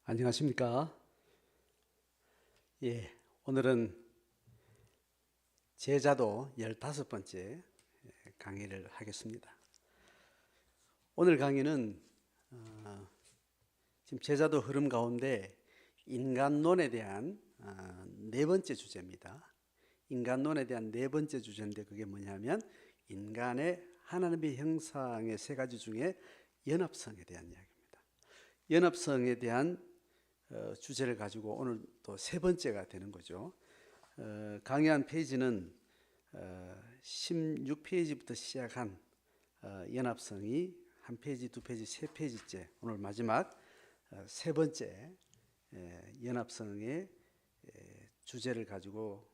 안녕하십니까? 예, 오늘은 제자도 15번째 강의를 하겠습니다. 오늘 강의는 지금 제자도 흐름 가운데 인간론에 대한 네 번째 주제입니다. 인간론에 대한 네 번째 주제인데 그게 뭐냐면 인간의 하나님의 형상의 세 가지 중에 연합성에 대한 이야기입니다. 연합성에 대한 주제를 가지고 오늘 또 세 번째가 되는 거죠. 강의한 페이지는 16페이지부터 시작한 연합성이 한 페이지, 두 페이지, 세 페이지째 오늘 마지막 세 번째 연합성의 주제를 가지고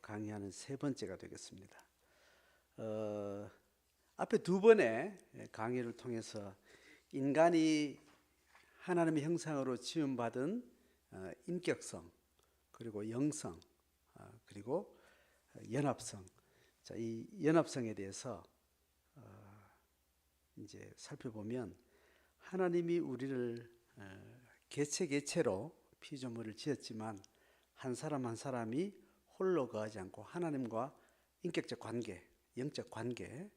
강의하는 세 번째가 되겠습니다. 앞에 두 번의 강의를 통해서 인간이 하나님의 형상으로 지음받은 인격성, 그리고 영성, 그리고 연합성. 자, 이 연합성에 대해서 이제 살펴보면 하나님이 우리를 개체 개체로 피조물을 지었지만 한 사람 한 사람이 홀로 거하지 않고 하나님과 인격적 관계, 영적 관계,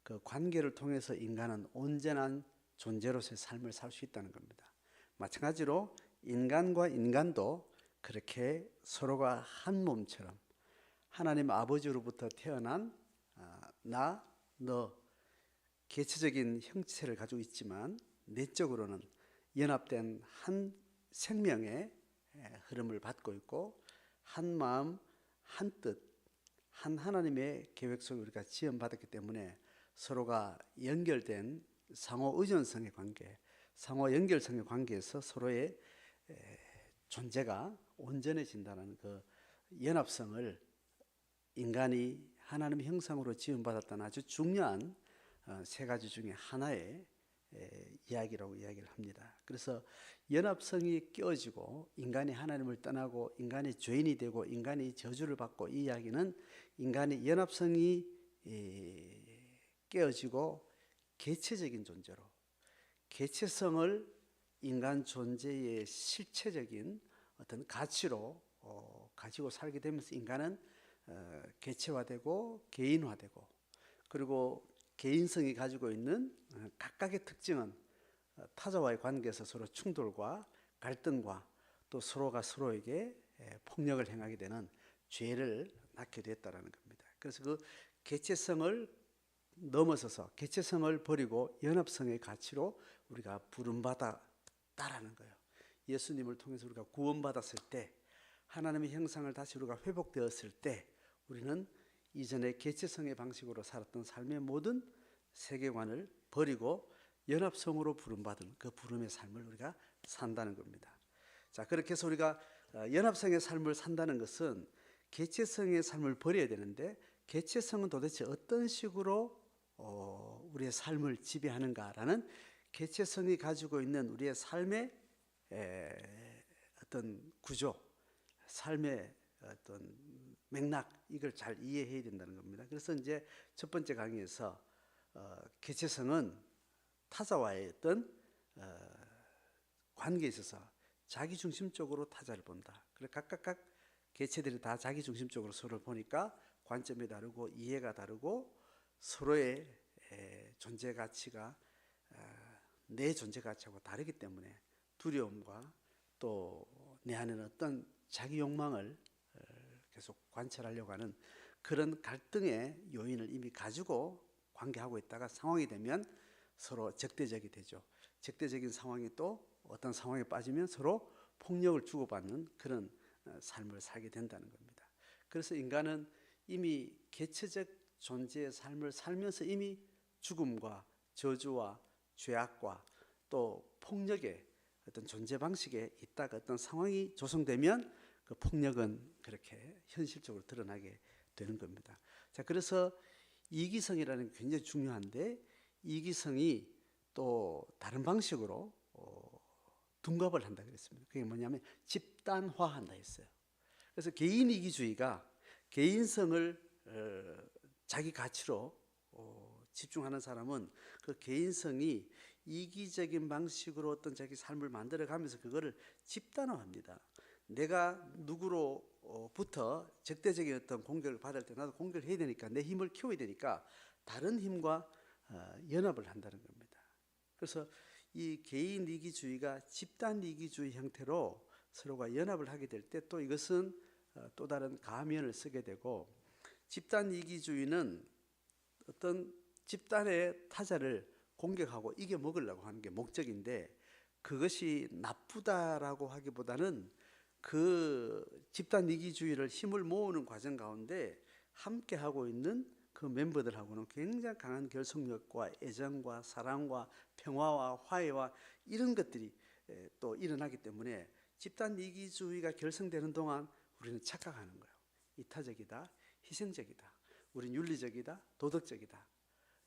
그 관계를 통해서 인간은 온전한 존재로서의 삶을 살 수 있다는 겁니다. 마찬가지로 인간과 인간도 그렇게 서로가 한 몸처럼 하나님 아버지로부터 태어난 나, 너 개체적인 형체를 가지고 있지만 내적으로는 연합된 한 생명의 흐름을 받고 있고 한 마음, 한 뜻, 한 하나님의 계획 속에 우리가 지음받았기 때문에 서로가 연결된 상호 의존성의 관계, 상호 연결성의 관계에서 서로의 존재가 온전해진다는 그 연합성을 인간이 하나님의 형상으로 지음받았다는 아주 중요한 세 가지 중에 하나의 이야기라고 이야기를 합니다. 그래서 연합성이 깨어지고 인간이 하나님을 떠나고 인간이 죄인이 되고 인간이 저주를 받고 이 이야기는 인간의 연합성이 깨어지고 개체적인 존재로 개체성을 인간 존재의 실체적인 어떤 가치로 가지고 살게 되면서 인간은 개체화되고 개인화되고 그리고 개인성이 가지고 있는 각각의 특징은 타자와의 관계에서 서로 충돌과 갈등과 또 서로가 서로에게 폭력을 행하게 되는 죄를 낳게 됐다라는 겁니다. 그래서 그 개체성을 넘어서서 개체성을 버리고 연합성의 가치로 우리가 부름받았다라는 거예요. 예수님을 통해서 우리가 구원받았을 때 하나님의 형상을 다시 우리가 회복되었을 때 우리는 이전의 개체성의 방식으로 살았던 삶의 모든 세계관을 버리고 연합성으로 부름받은 그 부름의 삶을 우리가 산다는 겁니다. 자, 그렇게 해서 우리가 연합성의 삶을 산다는 것은 개체성의 삶을 버려야 되는데 개체성은 도대체 어떤 식으로 우리의 삶을 지배하는가라는 개체성이 가지고 있는 우리의 삶의 어떤 구조, 삶의 어떤 맥락, 이걸 잘 이해해야 된다는 겁니다. 그래서 이제 첫 번째 강의에서 개체성은 타자와의 어떤 관계에 있어서 자기중심적으로 타자를 본다. 그래 각각 개체들이 다 자기중심적으로 서로를 보니까 관점이 다르고 이해가 다르고 서로의 존재 가치가 내 존재 가치하고 다르기 때문에 두려움과 또 내 안에는 어떤 자기 욕망을 계속 관찰하려고 하는 그런 갈등의 요인을 이미 가지고 관계하고 있다가 상황이 되면 서로 적대적이 되죠. 적대적인 상황이 또 어떤 상황에 빠지면 서로 폭력을 주고받는 그런 삶을 살게 된다는 겁니다. 그래서 인간은 이미 개체적 존재의 삶을 살면서 이미 죽음과 저주와 죄악과 또 폭력의 어떤 존재 방식에 있다가 어떤 상황이 조성되면 그 폭력은 그렇게 현실적으로 드러나게 되는 겁니다. 자, 그래서 이기성이라는 게 굉장히 중요한데 이기성이 또 다른 방식으로 둔갑을 한다 그랬습니다. 그게 뭐냐면 집단화한다 했어요. 그래서 개인 이기주의가 개인성을 자기 가치로 집중하는 사람은 그 개인성이 이기적인 방식으로 어떤 자기 삶을 만들어가면서 그거를 집단화합니다. 내가 누구로부터 적대적인 어떤 공격을 받을 때 나도 공격을 해야 되니까 내 힘을 키워야 되니까 다른 힘과 연합을 한다는 겁니다. 그래서 이 개인 이기주의가 집단 이기주의 형태로 서로가 연합을 하게 될 때 또 이것은 또 다른 가면을 쓰게 되고, 집단 이기주의는 어떤 집단의 타자를 공격하고 이겨 먹으려고 하는 게 목적인데, 그것이 나쁘다라고 하기보다는 그 집단 이기주의를 힘을 모으는 과정 가운데 함께 하고 있는 그 멤버들하고는 굉장히 강한 결속력과 애정과 사랑과 평화와 화해와 이런 것들이 또 일어나기 때문에 집단 이기주의가 결성되는 동안 우리는 착각하는 거예요. 이타적이다, 희생적이다, 우린 윤리적이다, 도덕적이다.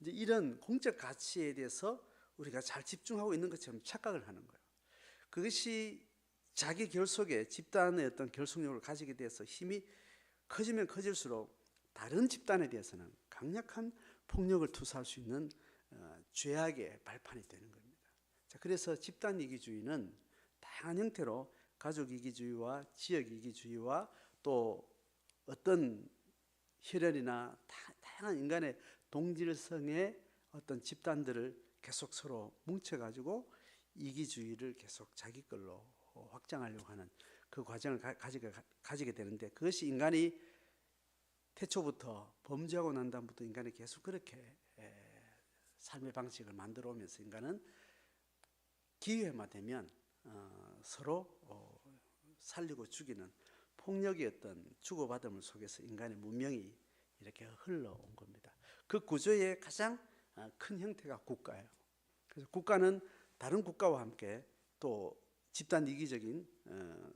이제 이런 공적 가치에 대해서 우리가 잘 집중하고 있는 것처럼 착각을 하는 거예요. 그것이 자기 결속에 집단의 어떤 결속력을 가지게 돼서 힘이 커지면 커질수록 다른 집단에 대해서는 강력한 폭력을 투사할 수 있는 죄악의 발판이 되는 겁니다. 자, 그래서 집단 이기주의는 다양한 형태로 가족 이기주의와 지역 이기주의와 또 어떤 혈연이나 다양한 인간의 동질성의 어떤 집단들을 계속 서로 뭉쳐가지고 이기주의를 계속 자기 걸로 확장하려고 하는 그 과정을 가지게 되는데, 그것이 인간이 태초부터 범죄하고 난 다음부터 인간이 계속 그렇게 삶의 방식을 만들어 오면서 인간은 기회만 되면 서로 살리고 죽이는 폭력의 어떤 주고받음을 속에서 인간의 문명이 이렇게 흘러온 겁니다. 그 구조의 가장 큰 형태가 국가예요. 그래서 국가는 다른 국가와 함께 또 집단 이기적인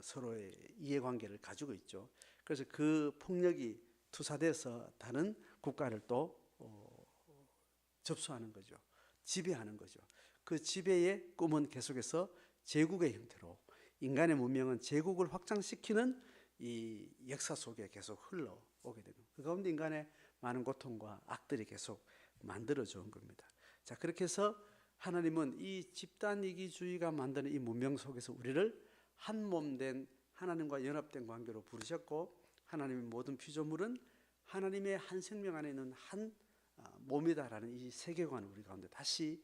서로의 이해관계를 가지고 있죠. 그래서 그 폭력이 투사돼서 다른 국가를 또 접수하는 거죠. 지배하는 거죠. 그 지배의 꿈은 계속해서 제국의 형태로, 인간의 문명은 제국을 확장시키는 이 역사 속에 계속 흘러오게 되고, 그 가운데 인간의 많은 고통과 악들이 계속 만들어져 온 겁니다. 자, 그렇게 해서 하나님은 이 집단 이기주의가 만드는 이 문명 속에서 우리를 한 몸된 하나님과 연합된 관계로 부르셨고, 하나님의 모든 피조물은 하나님의 한 생명 안에 있는 한 몸이다라는 이 세계관을 우리 가운데 다시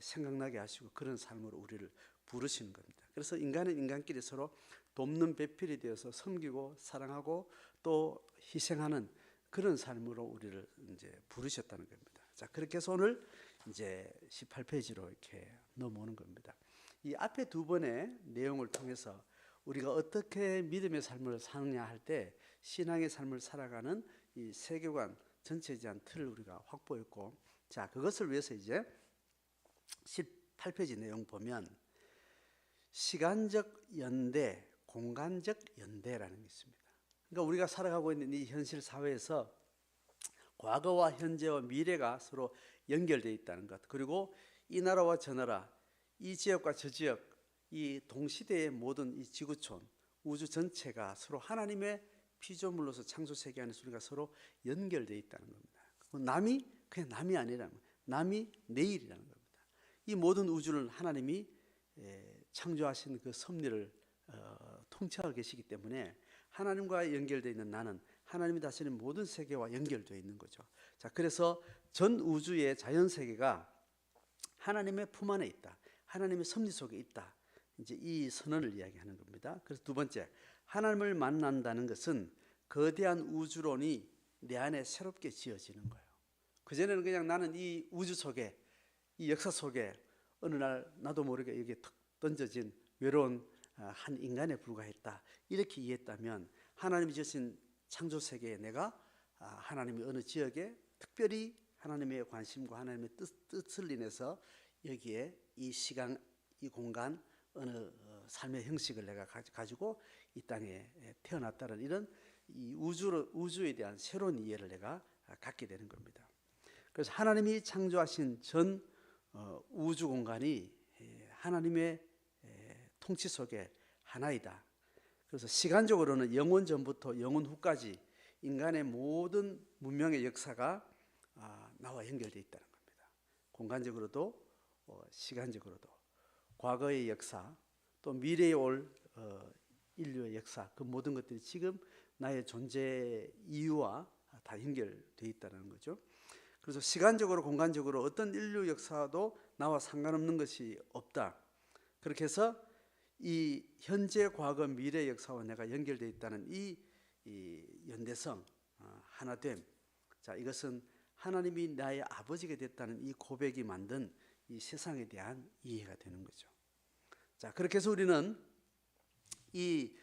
생각나게 하시고 그런 삶으로 우리를 부르시는 겁니다. 그래서 인간은 인간끼리 서로 돕는 배필이 되어서 섬기고 사랑하고 또 희생하는 그런 삶으로 우리를 이제 부르셨다는 겁니다. 자, 그렇게 해서 오늘 이제 18페이지로 이렇게 넘어오는 겁니다. 이 앞에 두 번의 내용을 통해서 우리가 어떻게 믿음의 삶을 사느냐 할 때 신앙의 삶을 살아가는 이 세계관 전체에 대한 틀을 우리가 확보했고, 자, 그것을 위해서 이제 18페이지 내용 보면 시간적 연대, 공간적 연대라는 게 있습니다. 그러니까 우리가 살아가고 있는 이 현실 사회에서 과거와 현재와 미래가 서로 연결되어 있다는 것, 그리고 이 나라와 저 나라, 이 지역과 저 지역, 이 동시대의 모든 이 지구촌, 우주 전체가 서로 하나님의 피조물로서 창조 세계 안에서 우리가 서로 연결되어 있다는 겁니다. 남이 그냥 남이 아니라는 거예요. 남이 내일이라는 겁니다. 이 모든 우주를 하나님이 창조하신 그 섭리를 통치하고 계시기 때문에 하나님과 연결되어 있는 나는 하나님이 다스리는 모든 세계와 연결되어 있는 거죠. 자, 그래서 전 우주의 자연 세계가 하나님의 품 안에 있다. 하나님의 섭리 속에 있다. 이제 이 선언을 이야기하는 겁니다. 그래서 두 번째, 하나님을 만난다는 것은 거대한 우주론이 내 안에 새롭게 지어지는 거예요. 그전에는 그냥 나는 이 우주 속에, 이 역사 속에 어느 날 나도 모르게 여기에 툭 던져진 외로운 한 인간에 불과했다, 이렇게 이해했다면 하나님이 지으신 창조 세계에 내가 하나님의 어느 지역에 특별히 하나님의 관심과 하나님의 뜻을 인해서 여기에 이 시간, 이 공간, 어느 삶의 형식을 내가 가지고 이 땅에 태어났다는 이런 이 우주에 대한 새로운 이해를 내가 갖게 되는 겁니다. 그래서 하나님이 창조하신 전 우주 공간이 하나님의 통치 속에 하나이다. 그래서 시간적으로는 영원 전부터 영원 후까지 인간의 모든 문명의 역사가 나와 연결되어 있다는 겁니다. 공간적으로도 시간적으로도 과거의 역사 또 미래에 올 인류의 역사 그 모든 것들이 지금 나의 존재 이유와 다 연결되어 있다는 거죠. 그래서 시간적으로 공간적으로 어떤 인류 역사도 나와 상관없는 것이 없다. 그렇게 해서 이 현재 과거 미래 역사와 내가 연결되어 있다는 이 연대성 하나됨. 자, 이것은 하나님이 나의 아버지가 됐다는 이 고백이 만든 이 세상에 대한 이해가 되는 거죠. 자, 그렇게 해서 우리는 이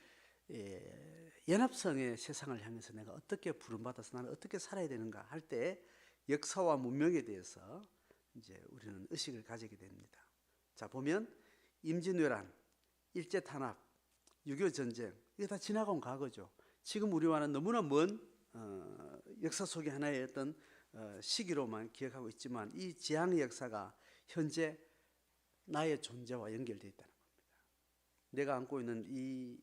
연합성의 세상을 향해서 내가 어떻게 부름받아서 나는 어떻게 살아야 되는가 할 때 역사와 문명에 대해서 이제 우리는 의식을 가지게 됩니다. 자, 보면 임진왜란, 일제탄압, 6.25 전쟁 이게 다 지나가 온 과거죠. 지금 우리와는 너무나 먼 역사 속의 하나의 어떤 시기로만 기억하고 있지만 이 지향의 역사가 현재 나의 존재와 연결되어 있다는 겁니다. 내가 안고 있는 이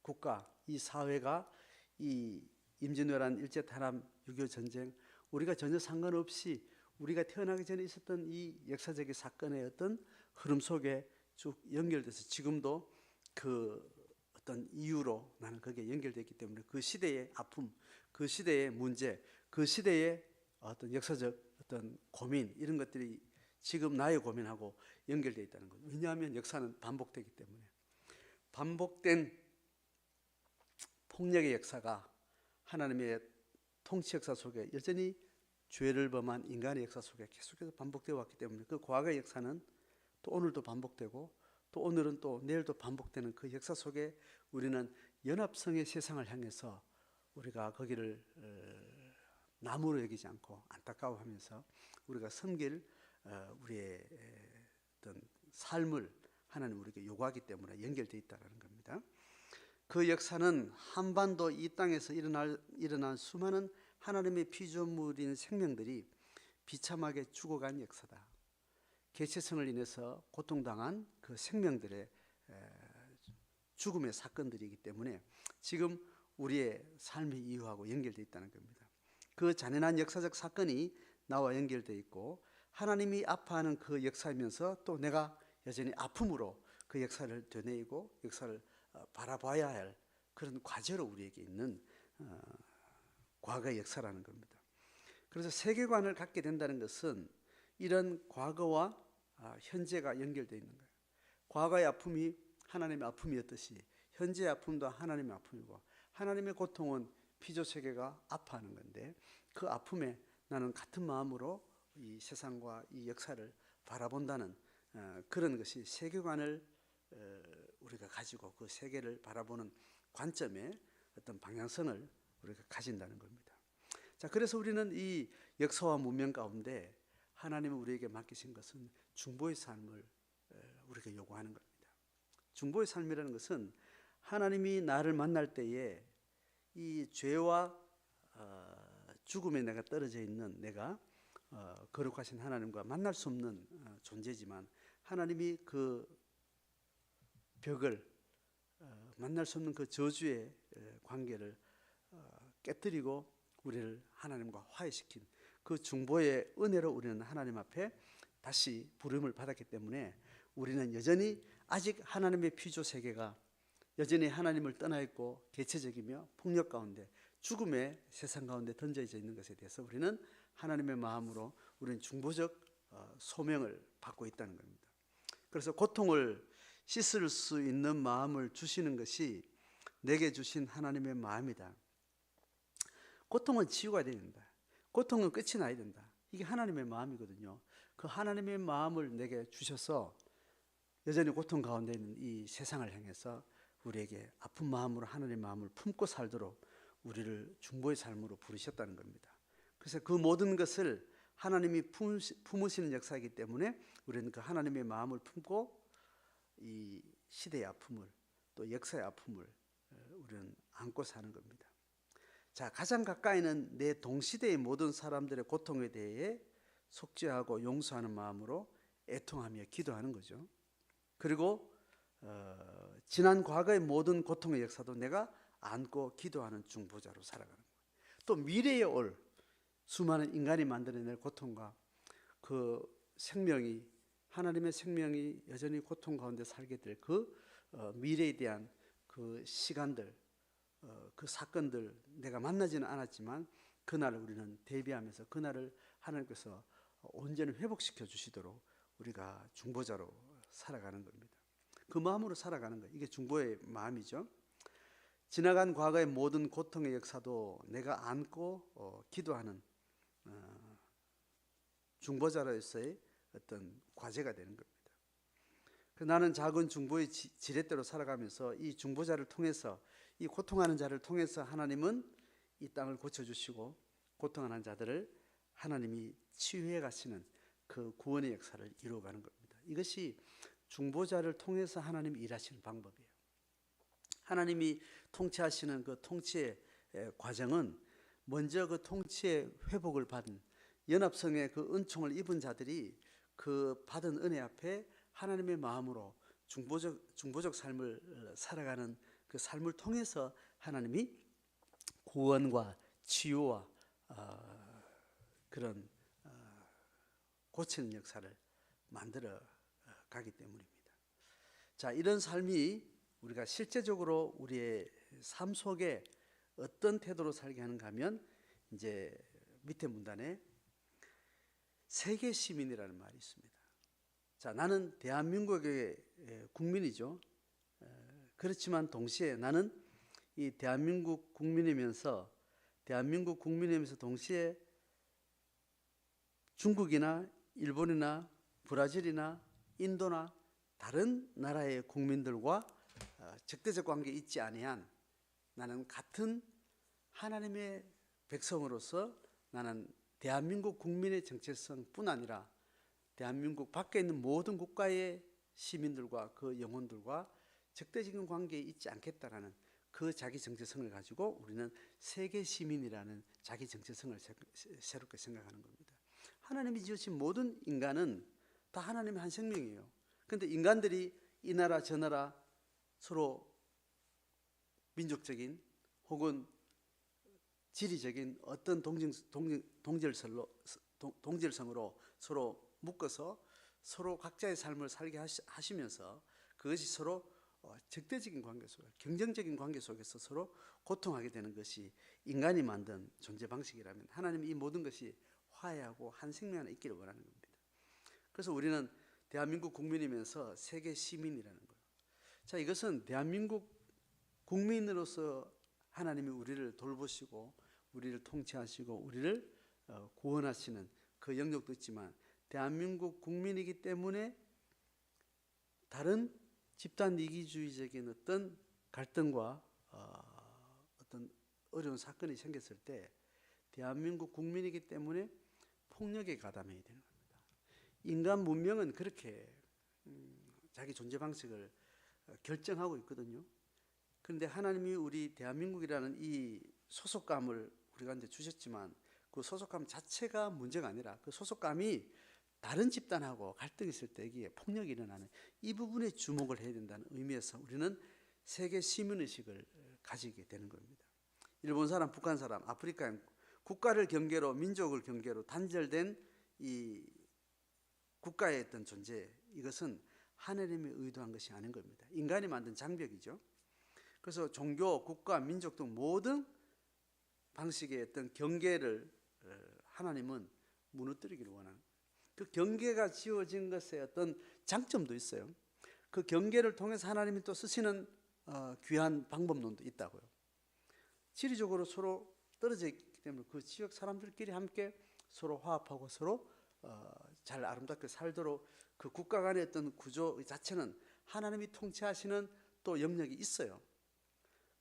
국가, 이 사회가 이 임진왜란, 일제탄압, 6.25 전쟁 우리가 전혀 상관없이 우리가 태어나기 전에 있었던 이 역사적인 사건의 어떤 흐름 속에 쭉 연결돼서 지금도 그 어떤 이유로 나는 거기에 연결되어 있기 때문에 그 시대의 아픔, 그 시대의 문제, 그 시대의 어떤 역사적 어떤 고민 이런 것들이 지금 나의 고민하고 연결되어 있다는 거죠. 왜냐하면 역사는 반복되기 때문에 반복된 폭력의 역사가 하나님의 통치 역사 속에 여전히 죄를 범한 인간의 역사 속에 계속해서 반복되어 왔기 때문에 그 과거의 역사는 또 오늘도 반복되고 또 오늘은 또 내일도 반복되는 그 역사 속에 우리는 연합성의 세상을 향해서 우리가 거기를 나무로 여기지 않고 안타까워하면서 우리가 섬길 우리의 어떤 삶을 하나님 우리에게 요구하기 때문에 연결되어 있다는 겁니다. 그 역사는 한반도 이 땅에서 일어난 수많은 하나님의 피조물인 생명들이 비참하게 죽어간 역사다. 개체성을 인해서 고통당한 그 생명들의 죽음의 사건들이기 때문에 지금 우리의 삶의 이유하고 연결되어 있다는 겁니다. 그 잔인한 역사적 사건이 나와 연결되어 있고 하나님이 아파하는 그 역사이면서 또 내가 여전히 아픔으로 그 역사를 되뇌이고 역사를 바라봐야 할 그런 과제로 우리에게 있는 과거의 역사라는 겁니다. 그래서 세계관을 갖게 된다는 것은 이런 과거와 현재가 연결되어 있는 거예요. 과거의 아픔이 하나님의 아픔이었듯이 현재의 아픔도 하나님의 아픔이고 하나님의 고통은 피조세계가 아파하는 건데 그 아픔에 나는 같은 마음으로 이 세상과 이 역사를 바라본다는 그런 것이 세계관을 우리가 가지고 그 세계를 바라보는 관점의 어떤 방향성을 우리가 가진다는 겁니다. 자, 그래서 우리는 이 역사와 문명 가운데 하나님이 우리에게 맡기신 것은 중보의 삶을 우리가 요구하는 겁니다. 중보의 삶이라는 것은 하나님이 나를 만날 때에 이 죄와 죽음에 내가 떨어져 있는 내가 거룩하신 하나님과 만날 수 없는 존재지만 하나님이 그 벽을 만날 수 없는 그 저주의 관계를 깨뜨리고 우리를 하나님과 화해시킨 그 중보의 은혜로 우리는 하나님 앞에 다시 부름을 받았기 때문에 우리는 여전히 아직 하나님의 피조 세계가 여전히 하나님을 떠나 있고 개체적이며 폭력 가운데 죽음의 세상 가운데 던져져 있는 것에 대해서 우리는 하나님의 마음으로 우리는 중보적 소명을 받고 있다는 겁니다. 그래서 고통을 씻을 수 있는 마음을 주시는 것이 내게 주신 하나님의 마음이다. 고통은 치유가 돼야 된다. 고통은 끝이 나야 된다. 이게 하나님의 마음이거든요. 그 하나님의 마음을 내게 주셔서 여전히 고통 가운데 있는 이 세상을 향해서 우리에게 아픈 마음으로 하나님의 마음을 품고 살도록 우리를 중보의 삶으로 부르셨다는 겁니다. 그래서 그 모든 것을 하나님이 품으시는 역사이기 때문에 우리는 그 하나님의 마음을 품고 이 시대의 아픔을 또 역사의 아픔을 우리는 안고 사는 겁니다. 자, 가장 가까이는 내 동시대의 모든 사람들의 고통에 대해 속죄하고 용서하는 마음으로 애통하며 기도하는 거죠. 그리고 지난 과거의 모든 고통의 역사도 내가 안고 기도하는 중보자로 살아가는 거예요. 또 미래에 올 수많은 인간이 만들어낼 고통과 그 생명이 하나님의 생명이 여전히 고통 가운데 살게 될 그 미래에 대한 그 시간들, 그 사건들 내가 만나지는 않았지만 그날을 우리는 대비하면서 그날을 하나님께서 온전히 회복시켜 주시도록 우리가 중보자로 살아가는 겁니다. 그 마음으로 살아가는 거예요. 이게 중보의 마음이죠. 지나간 과거의 모든 고통의 역사도 내가 안고 기도하는 중보자로서의 어떤 과제가 되는 겁니다. 나는 작은 중보의 지렛대로 살아가면서 이 중보자를 통해서, 이 고통하는 자를 통해서 하나님은 이 땅을 고쳐주시고 고통하는 자들을 하나님이 치유해 가시는 그 구원의 역사를 이루어가는 겁니다. 이것이 중보자를 통해서 하나님이 일하시는 방법이에요. 하나님이 통치하시는 그 통치의 과정은 먼저 그 통치의 회복을 받은 연합성의 그 은총을 입은 자들이 그 받은 은혜 앞에 하나님의 마음으로 중보적 삶을 살아가는 그 삶을 통해서 하나님이 구원과 치유와 그런 고치는 역사를 만들어 가기 때문입니다. 자, 이런 삶이 우리가 실제적으로 우리의 삶 속에 어떤 태도로 살게 하는가 하면 이제 밑에 문단에 세계 시민이라는 말이 있습니다. 자, 나는 대한민국의 국민이죠. 그렇지만 동시에 나는 이 대한민국 국민이면서 동시에 중국이나 일본이나 브라질이나 인도나 다른 나라의 국민들과 적대적 관계에 있지 아니한 나는 같은 하나님의 백성으로서 나는 대한민국 국민의 정체성뿐 아니라 대한민국 밖에 있는 모든 국가의 시민들과 그 영혼들과 적대적인 관계에 있지 않겠다라는 그 자기 정체성을 가지고 우리는 세계 시민이라는 자기 정체성을 새롭게 생각하는 겁니다. 하나님이 지으신 모든 인간은 다 하나님의 한 생명이에요. 그런데 인간들이 이 나라 저 나라 서로 민족적인 혹은 지리적인 어떤 동질성으로 서로 묶어서 서로 각자의 삶을 살게 하시면서 그것이 서로 적대적인 관계 속에, 경쟁적인 관계 속에서 서로 고통하게 되는 것이 인간이 만든 존재 방식이라면 하나님이 이 모든 것이 화해하고 한 생명 안에 있기를 원하는 겁니다. 그래서 우리는 대한민국 국민이면서 세계 시민이라는 거예요. 자, 이것은 대한민국 국민으로서 하나님이 우리를 돌보시고 우리를 통치하시고 우리를 구원하시는 그 영역도 있지만 대한민국 국민이기 때문에 다른 집단 이기주의적인 어떤 갈등과 어떤 어려운 사건이 생겼을 때 대한민국 국민이기 때문에 폭력에 가담해야 되는 겁니다. 인간 문명은 그렇게 자기 존재 방식을 결정하고 있거든요. 그런데 하나님이 우리 대한민국이라는 이 소속감을 우리가 이제 주셨지만 그 소속감 자체가 문제가 아니라 그 소속감이 다른 집단하고 갈등이 있을 때 이게 폭력이 일어나는 이 부분에 주목을 해야 된다는 의미에서 우리는 세계 시민의식을 가지게 되는 겁니다. 일본 사람, 북한 사람, 아프리카인 국가를 경계로 민족을 경계로 단절된 이 국가의 어떤 존재, 이것은 하나님이 의도한 것이 아닌 겁니다. 인간이 만든 장벽이죠. 그래서 종교, 국가, 민족 등 모든 방식의 어떤 경계를 하나님은 무너뜨리기를 원하는, 그 경계가 지어진 것에 어떤 장점도 있어요. 그 경계를 통해서 하나님이 또 쓰시는 귀한 방법론도 있다고요. 지리적으로 서로 떨어져 있기 때문에 그 지역 사람들끼리 함께 서로 화합하고 서로 잘 아름답게 살도록 그 국가 간의 어떤 구조 자체는 하나님이 통치하시는 또 영역이 있어요.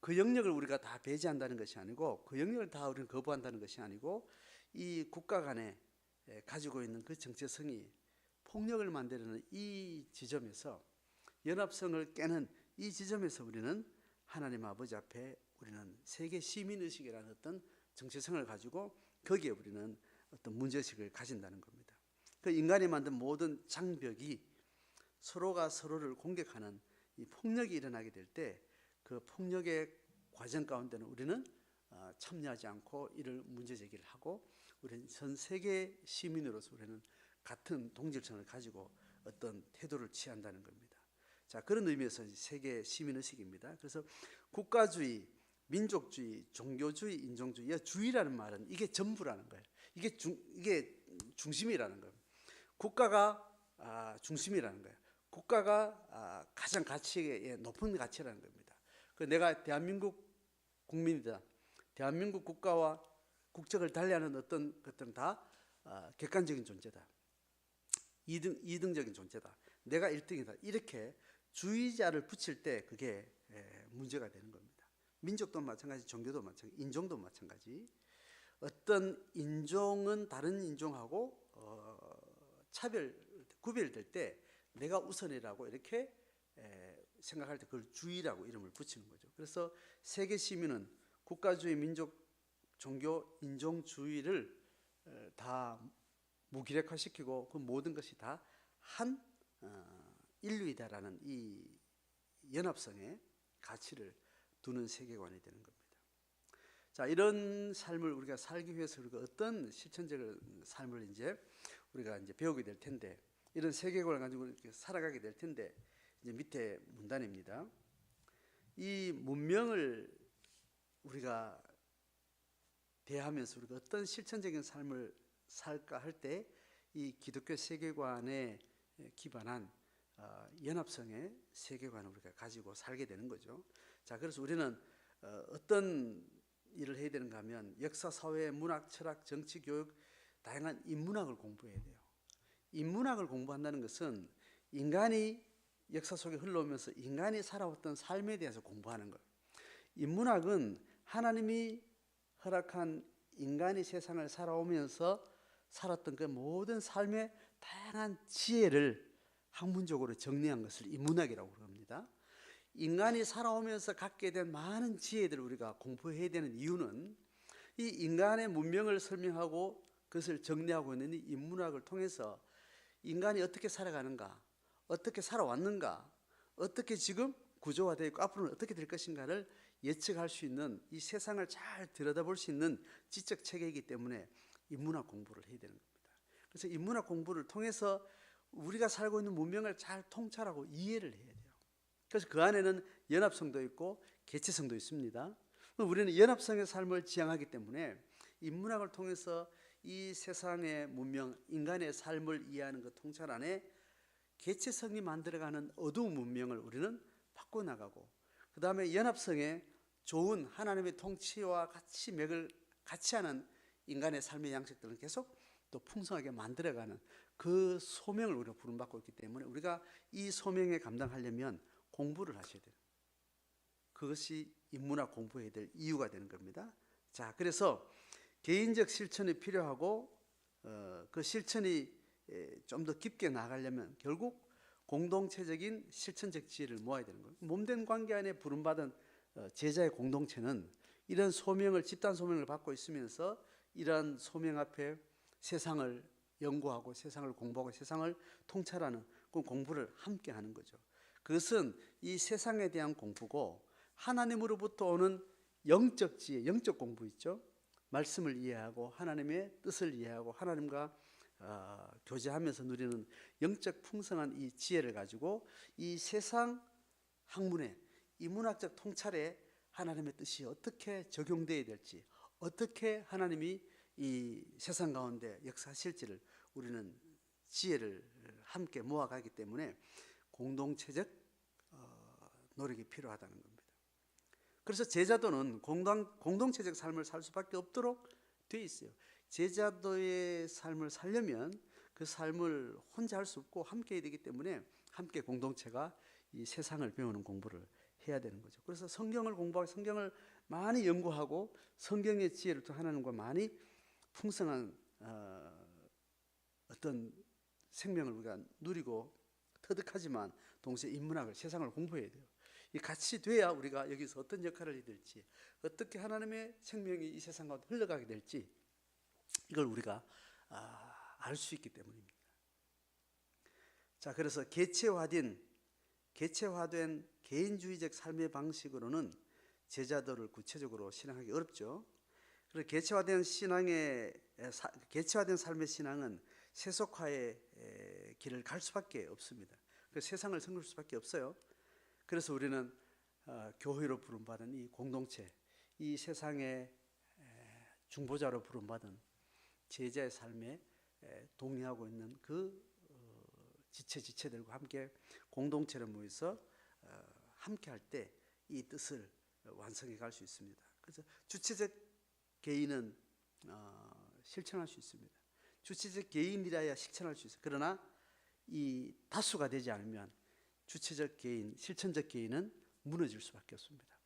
그 영역을 우리가 다 배제한다는 것이 아니고 그 영역을 다 우리는 거부한다는 것이 아니고 이 국가 간에 가지고 있는 그 정체성이 폭력을 만드는 이 지점에서 연합성을 깨는 이 지점에서 우리는 하나님 아버지 앞에 우리는 세계 시민의식이라는 어떤 정체성을 가지고 거기에 우리는 어떤 문제의식을 가진다는 겁니다. 그 인간이 만든 모든 장벽이 서로가 서로를 공격하는 이 폭력이 일어나게 될 때 그 폭력의 과정 가운데는 우리는 참여하지 않고 이를 문제제기를 하고 우리는 전 세계 시민으로서 우리는 같은 동질성을 가지고 어떤 태도를 취한다는 겁니다. 자, 그런 의미에서 세계 시민의식입니다. 그래서 국가주의, 민족주의, 종교주의, 인종주의, 이 주의라는 말은 이게 전부라는 거예요. 이게 중심이라는 거예요. 국가가 중심이라는 거예요. 국가가 가장 가치에 높은 가치라는 겁니다. 그 내가 대한민국 국민이다. 대한민국 국가와 국적을 달리하는 어떤 것들은 다 객관적인 존재다. 이등적인 존재다. 내가 1등이다. 이렇게 주의자를 붙일 때 그게 문제가 되는 겁니다. 민족도 마찬가지, 종교도 마찬가지, 인종도 마찬가지. 어떤 인종은 다른 인종하고 구별될 때 내가 우선이라고 이렇게 생각할 때 그걸 주의라고 이름을 붙이는 거죠. 그래서 세계 시민은 국가주의, 민족, 종교, 인종주의를 다 무기력화시키고 그 모든 것이 다 한 인류이다라는 이 연합성의 가치를 두는 세계관이 되는 겁니다. 자, 이런 삶을 우리가 살기 위해서 우리가 어떤 실천적인 삶을 우리가 배우게 될 텐데, 이런 세계관을 가지고 이렇게 살아가게 될 텐데, 이제 밑에 문단입니다. 이 문명을 우리가 대하면서 우리가 어떤 실천적인 삶을 살까 할 때 이 기독교 세계관에 기반한 연합성의 세계관을 우리가 가지고 살게 되는 거죠. 자, 그래서 우리는 어떤 일을 해야 되는가 하면 역사, 사회, 문학, 철학, 정치, 교육, 다양한 인문학을 공부해야 돼요. 인문학을 공부한다는 것은 인간이 역사 속에 흘러오면서 인간이 살아왔던 삶에 대해서 공부하는 거예요. 인문학은 하나님이 허락한 인간이 세상을 살아오면서 살았던 그 모든 삶의 다양한 지혜를 학문적으로 정리한 것을 인문학이라고 합니다. 인간이 살아오면서 갖게 된 많은 지혜들을 우리가 공부해야 되는 이유는 이 인간의 문명을 설명하고 그것을 정리하고 있는 이 인문학을 통해서 인간이 어떻게 살아가는가, 어떻게 살아왔는가, 어떻게 지금 구조화되어 있고 앞으로는 어떻게 될 것인가를 예측할 수 있는, 이 세상을 잘 들여다볼 수 있는 지적 체계이기 때문에 인문학 공부를 해야 되는 겁니다. 그래서 인문학 공부를 통해서 우리가 살고 있는 문명을 잘 통찰하고 이해를 해야 돼요. 그래서 그 안에는 연합성도 있고 개체성도 있습니다. 우리는 연합성의 삶을 지향하기 때문에 인문학을 통해서 이 세상의 문명, 인간의 삶을 이해하는 그 통찰 안에 개체성이 만들어가는 어두운 문명을 우리는 바꿔나가고, 그 다음에 연합성의 좋은 하나님의 통치와 같이 맥을 같이 하는 인간의 삶의 양식들을 계속 또 풍성하게 만들어가는 그 소명을 우리가 부름받고 있기 때문에 우리가 이 소명에 감당하려면 공부를 하셔야 돼요. 그것이 인문학 공부해야 될 이유가 되는 겁니다. 자, 그래서 개인적 실천이 필요하고 그 실천이 좀 더 깊게 나가려면 결국 공동체적인 실천적 지혜를 모아야 되는 거예요. 몸된 관계 안에 부름받은 제자의 공동체는 이런 소명을, 집단 소명을 받고 있으면서 이러한 소명 앞에 세상을 연구하고 세상을 공부하고 세상을 통찰하는 그 공부를 함께 하는 거죠. 그것은 이 세상에 대한 공부고 하나님으로부터 오는 영적 지혜, 영적 공부 있죠. 말씀을 이해하고 하나님의 뜻을 이해하고 하나님과 교제하면서 누리는 영적 풍성한 이 지혜를 가지고 이 세상 학문에, 이 문학적 통찰에 하나님의 뜻이 어떻게 적용되어야 될지, 어떻게 하나님이 이 세상 가운데 역사하실지를 우리는 지혜를 함께 모아가기 때문에 공동체적 노력이 필요하다는 겁니다. 그래서 제자도는 공동체적 삶을 살 수밖에 없도록 되어 있어요. 제자도의 삶을 살려면 그 삶을 혼자 할 수 없고 함께 해야 되기 때문에 함께 공동체가 이 세상을 배우는 공부를 해야 되는 거죠. 그래서 성경을 공부하고 성경을 많이 연구하고 성경의 지혜를 또 하나님과 많이 풍성한 어떤 생명을 우리가 누리고 터득하지만 동시에 인문학을, 세상을 공부해야 돼요. 이 같이 돼야 우리가 여기서 어떤 역할을 해야 될지, 어떻게 하나님의 생명이 이 세상 가운데 흘러가게 될지 이걸 우리가 알 수 있기 때문입니다. 자, 그래서 개체화된 개인주의적 삶의 방식으로는 제자도를 구체적으로 실행하기 어렵죠. 그래서 개체화된 삶의 신앙은 세속화의 길을 갈 수밖에 없습니다. 그 세상을 섬길 수밖에 없어요. 그래서 우리는 교회로 부름받은 이 공동체, 이 세상의 중보자로 부름받은 제자의 삶에 동의하고 있는 그 지체들과 함께 공동체를 모여서 함께 할 때 이 뜻을 완성해 갈 수 있습니다. 그래서 주체적 개인은 실천할 수 있습니다. 주체적 개인이라야 실천할 수 있어요. 그러나 이 다수가 되지 않으면 주체적 개인, 실천적 개인은 무너질 수밖에 없습니다.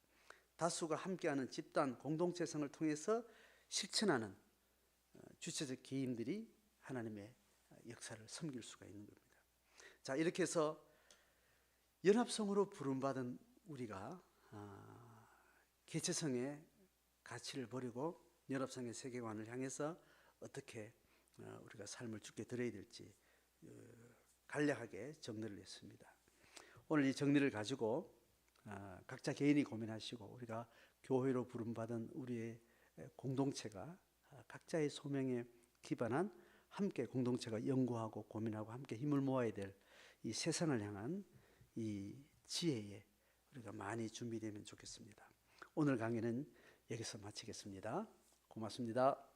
다수가 함께하는 집단 공동체성을 통해서 실천하는 주체적 개인들이 하나님의 역사를 섬길 수가 있는 겁니다. 자, 이렇게 해서 연합성으로 부름받은 우리가 개체성의 가치를 버리고 연합성의 세계관을 향해서 어떻게 우리가 삶을 주께 드려야 될지 간략하게 정리를 했습니다. 오늘 이 정리를 가지고 각자 개인이 고민하시고 우리가 교회로 부름받은 우리의 공동체가 각자의 소명에 기반한 함께 공동체가 연구하고 고민하고 함께 힘을 모아야 될 이 세상을 향한 이 지혜에 우리가 많이 준비되면 좋겠습니다. 오늘 강의는 여기서 마치겠습니다. 고맙습니다.